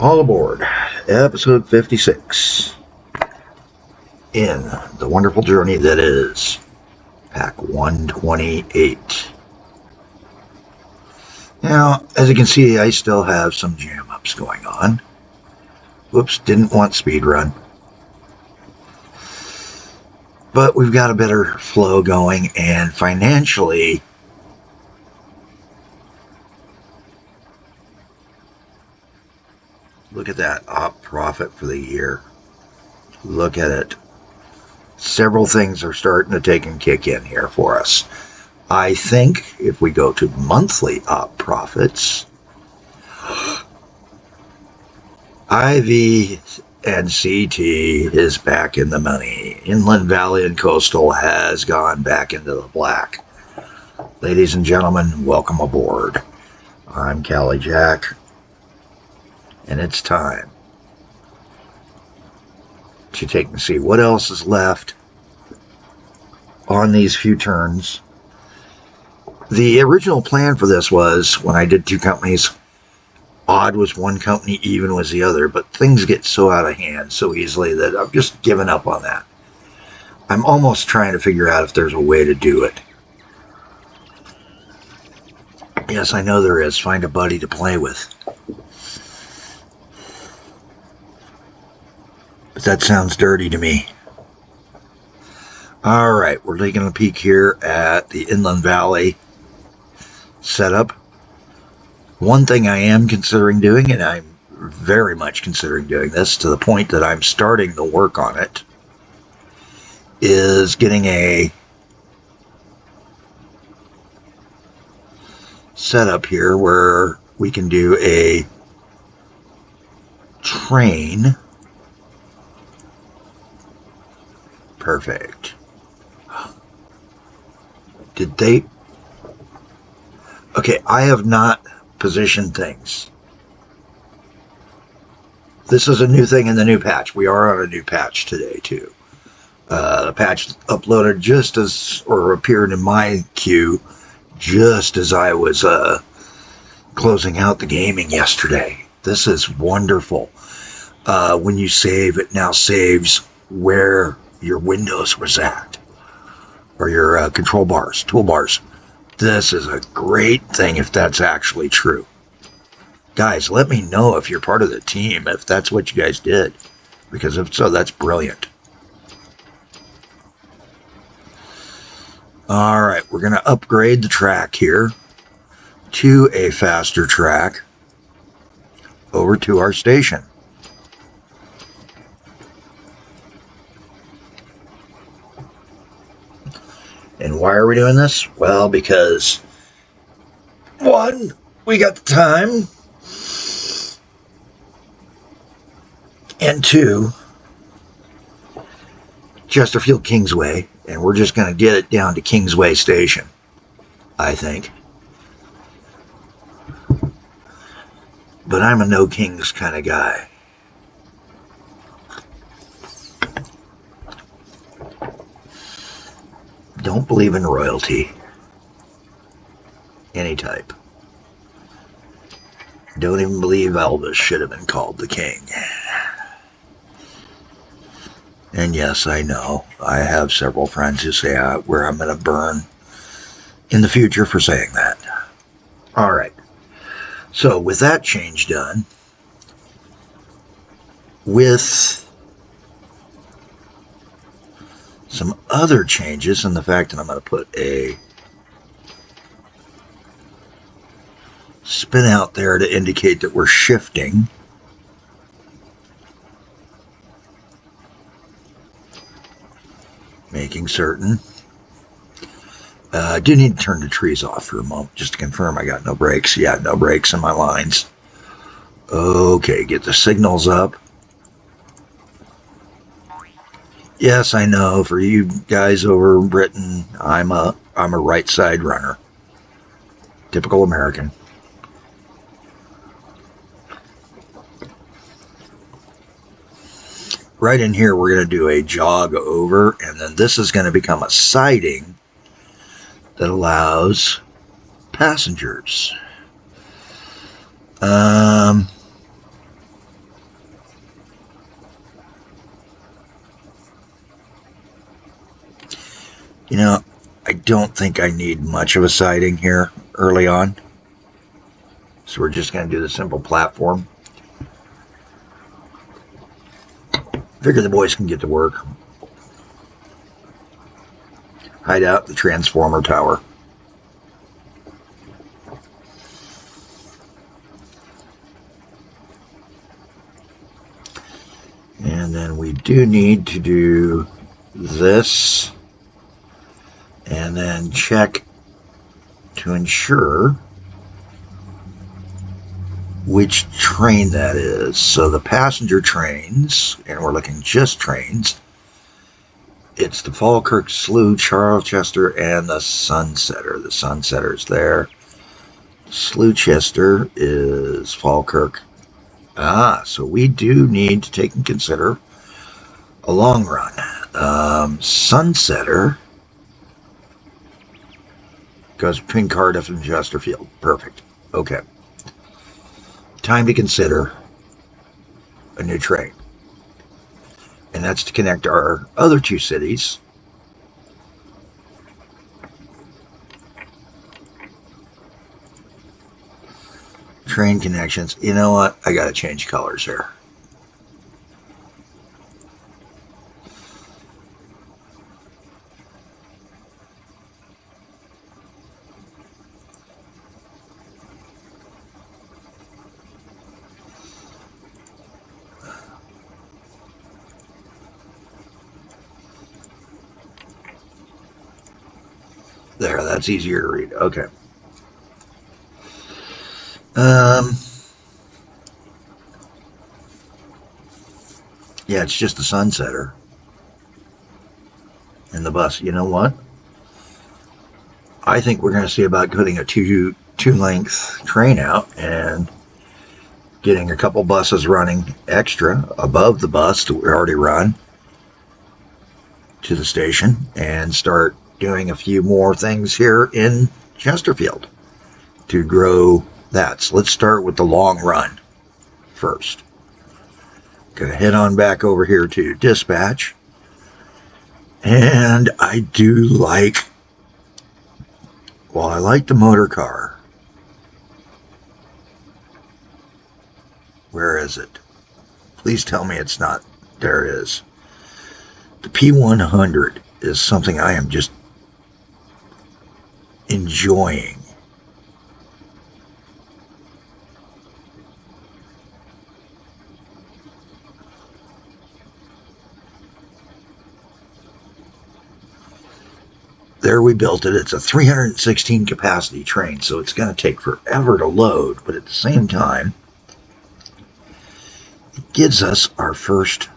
All aboard episode 56 in the wonderful journey that is Pak128. Now, as you can see, I still have some jam ups going on. Whoops, didn't want speed run. But we've got a better flow going, and financially, look at that op profit for the year. Look at it. Several things are starting to take and kick in here for us. I think if we go to monthly op profits, IVCT is back in the money. Inland Valley and Coastal has gone back into the black. Ladies and gentlemen, welcome aboard. I'm Cali Jack. And it's time to take and see what else is left on these few turns. The original plan for this was, when I did two companies, odd was one company, even was the other, but things get so out of hand so easily that I've just given up on that. I'm almost trying to figure out if there's a way to do it. Yes, I know there is. Find a buddy to play with. But that sounds dirty to me. Alright, we're taking a peek here at the Inland Valley setup. One thing I am considering doing, and I'm very much considering doing this to the point that I'm starting to work on it, is getting a setup here where we can do a train. Perfect. Did they? Okay, I have not positioned things. This is a new thing in the new patch. We are on a new patch today, too. The patch uploaded just as, or appeared in my queue, just as I was closing out the gaming yesterday. This is wonderful. When you save, it now saves where your Windows was at, or your control bars, toolbars. This is a great thing if that's actually true. Guys, let me know if you're part of the team, if that's what you guys did, because if so, that's brilliant. Alright, we're going to upgrade the track here to a faster track over to our station. And why are we doing this? Well, because, one, we got the time, and two, Chesterfield Kingsway, and we're just going to get it down to Kingsway Station, I think. But I'm a no kings kind of guy. Don't believe in royalty. Any type. Don't even believe Elvis should have been called the king. And yes, I know. I have several friends who say where I'm going to burn in the future for saying that. Alright. So, with that change done, with some other changes, and the fact that I'm going to put a spin out there to indicate that we're shifting. Making certain. I do need to turn the trees off for a moment just to confirm I got no brakes. Yeah, no brakes in my lines. Okay, get the signals up. Yes, I know. For you guys over in Britain, I'm a right side runner. Typical American. Right in here, we're going to do a jog over, and then this is going to become a siding that allows passengers. don't think I need much of a siding here early on. So we're just going to do the simple platform. Figure the boys can get to work. Hide out the transformer tower. And then we do need to do this. And then check to ensure which train that is. So the passenger trains, and we're looking just trains, it's the Falkirk, Slough, Charlchester, and the Sunsetter. The Sunsetter's there. Slewchester is Falkirk. So we do need to take and consider a long run. Sunsetter goes between Cardiff and Chesterfield. Perfect. Okay. Time to consider a new train. And that's to connect our other two cities. Train connections. You know what? I got to change colors here. There, that's easier to read. Okay. Yeah, it's just the Sunsetter and the bus. You know what? I think we're going to see about putting a two-length train out and getting a couple buses running extra above the bus that we already run to the station and start doing a few more things here in Chesterfield to grow that. So let's start with the long run first. Gonna head on back over here to dispatch. And I do like, well, I like the motor car. Where is it? Please tell me it's not. There it is. The P100 is something I am just enjoying. There we built it. It's a 316 capacity train, so it's going to take forever to load, but at the same time, it gives us our first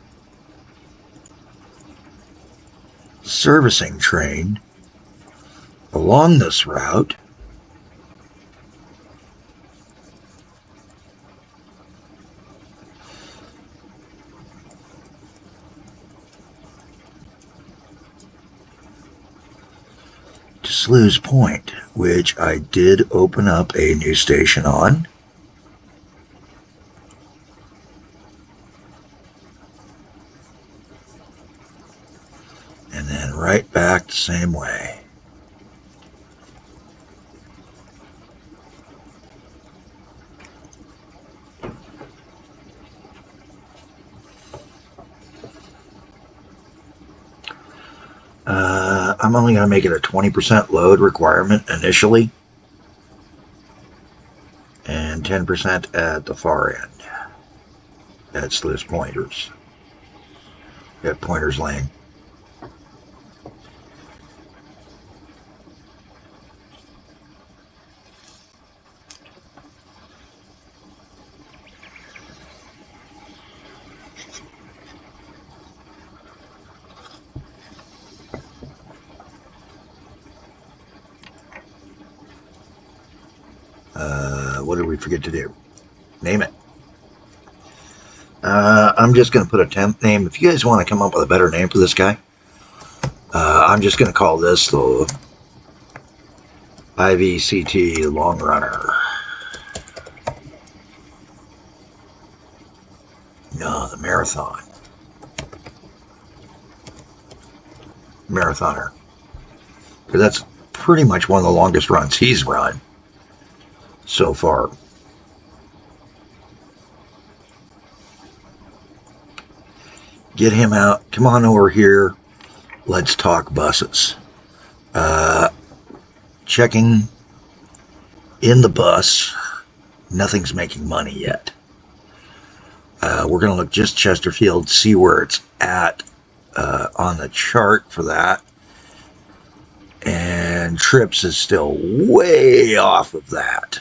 servicing train along this route. To Slough's Point, which I did open up a new station on. And then right back the same way. I'm only going to make it a 20% load requirement initially and 10% at the far end. That's Slough's Pointers. At Pointers Lane. What did we forget to do? Name it. I'm just going to put a temp name. If you guys want to come up with a better name for this guy, I'm just going to call this the IVCT Long Runner. No, the Marathon. Marathoner. Because pretty much one of the longest runs he's run so far. Get him out. Come on over here. Let's talk buses. Checking in the bus. Nothing's making money yet. We're going to look just Chesterfield, see where it's at on the chart for that. And trips is still way off of that.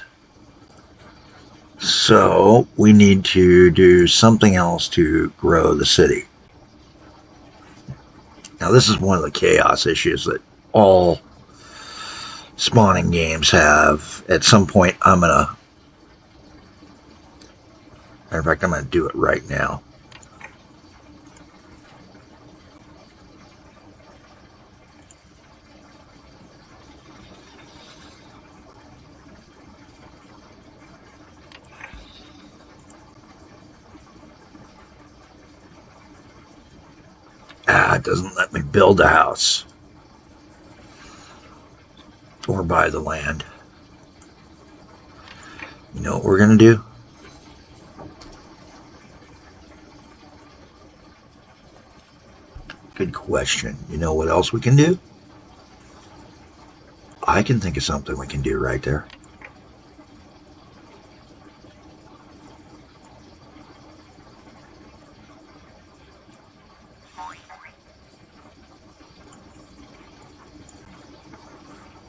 So we need to do something else to grow the city. Now, this is one of the chaos issues that all spawning games have. At some point, matter of fact, I'm going to do it right now. It doesn't let me build a house or buy the land. You know what we're going to do? Good question. You know what else we can do? I can think of something we can do right there.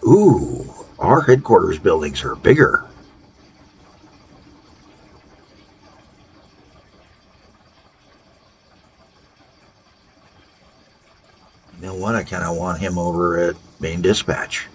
Ooh, our headquarters buildings are bigger. You know what? I kind of want him over at main dispatch.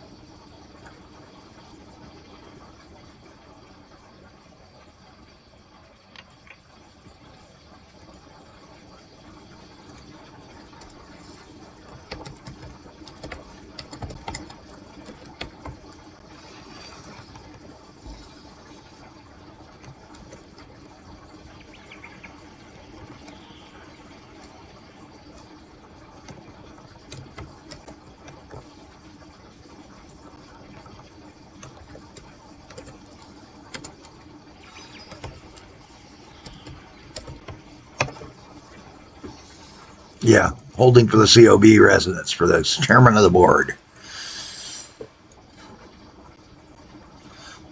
Yeah, holding for the COB residents for the chairman of the board.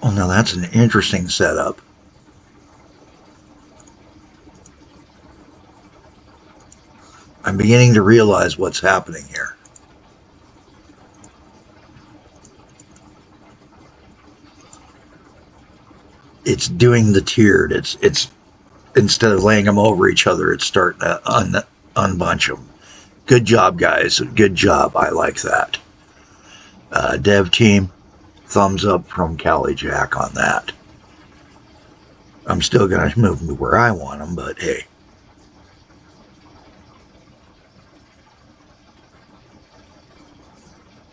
Oh, now that's an interesting setup. I'm beginning to realize what's happening here. It's doing the tiered. It's instead of laying them over each other, it's starting to unbunch them. Good job, guys. Good job. I like that. Dev team, thumbs up from Cali Jack on that. I'm still going to move them to where I want them, but hey.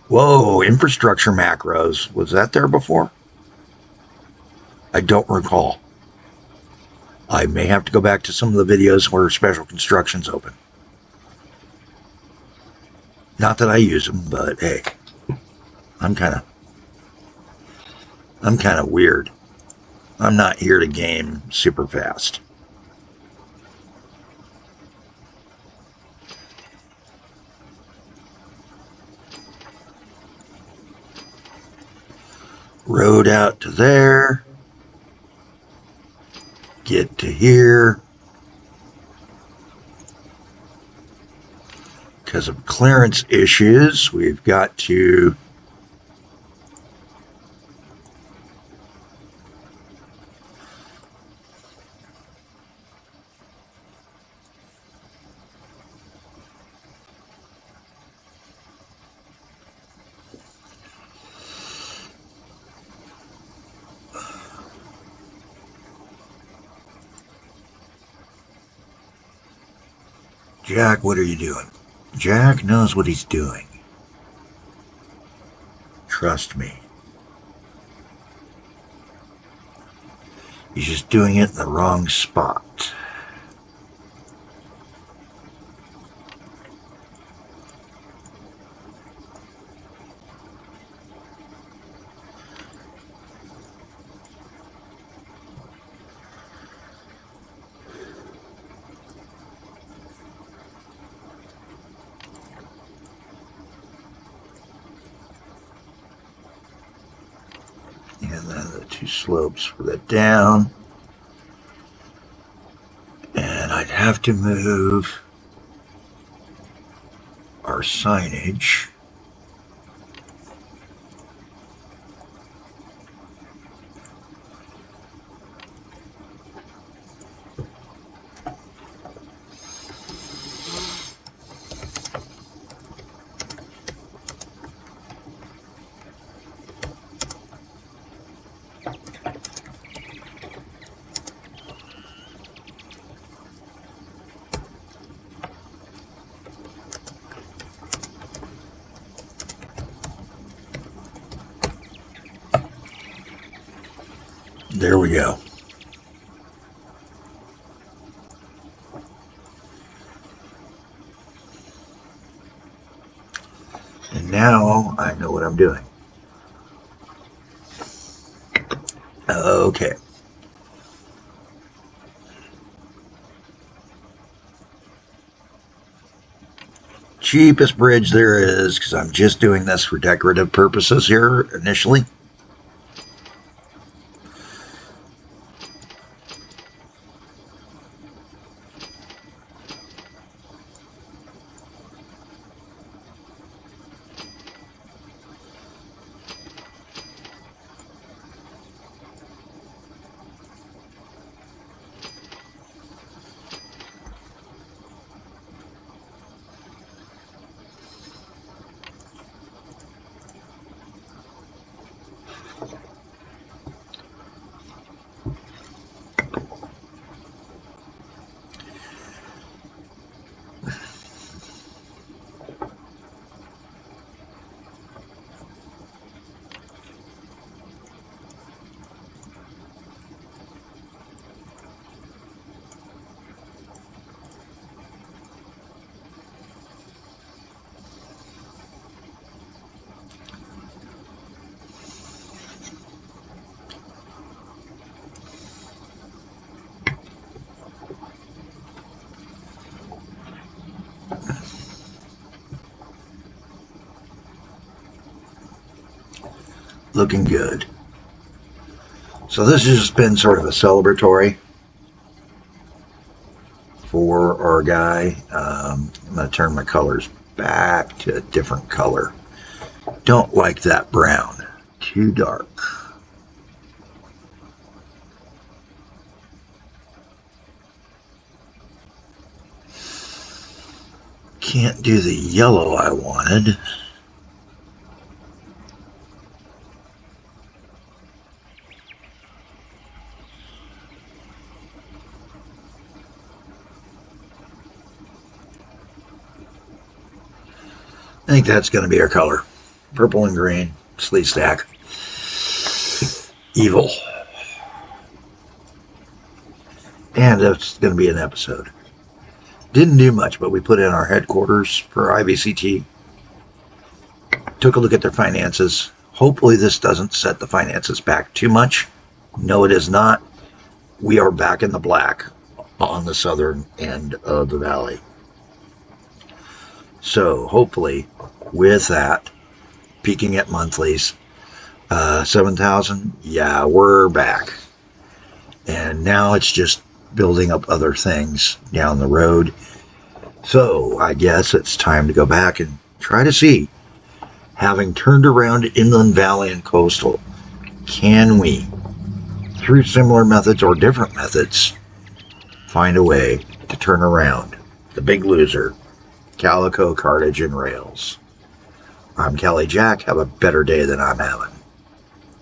Whoa, infrastructure macros. Was that there before? I don't recall. I may have to go back to some of the videos where special construction's open. Not that I use them, but hey, I'm kind of weird. I'm not here to game super fast. Road out to there. Get to here. Because of clearance issues, we've got to Jack, what are you doing? Jack knows what he's doing. Trust me. He's just doing it in the wrong spot. 2 slopes for the down. And I'd have to move our signage. There we go. And now I know what I'm doing. Okay. Cheapest bridge there is, because I'm just doing this for decorative purposes here initially. Looking good. So this has just been sort of a celebratory for our guy. I'm going to turn my colors back to a different color. Don't like that brown. Too dark. Can't do the yellow I wanted. I think that's going to be our color. Purple and green, sleeve stack. Evil. And that's going to be an episode. Didn't do much, but we put in our headquarters for IVCT. Took a look at their finances. Hopefully this doesn't set the finances back too much. No, it is not. We are back in the black on the southern end of the valley. So hopefully with that, peaking at monthlies, 7,000, yeah, we're back. And now it's just building up other things down the road. So I guess it's time to go back and try to see, having turned around Inland Valley and Coastal, can we, through similar methods or different methods, find a way to turn around the big loser, Calico Cartage and Rails. I'm Kelly Jack. Have a better day than I'm having.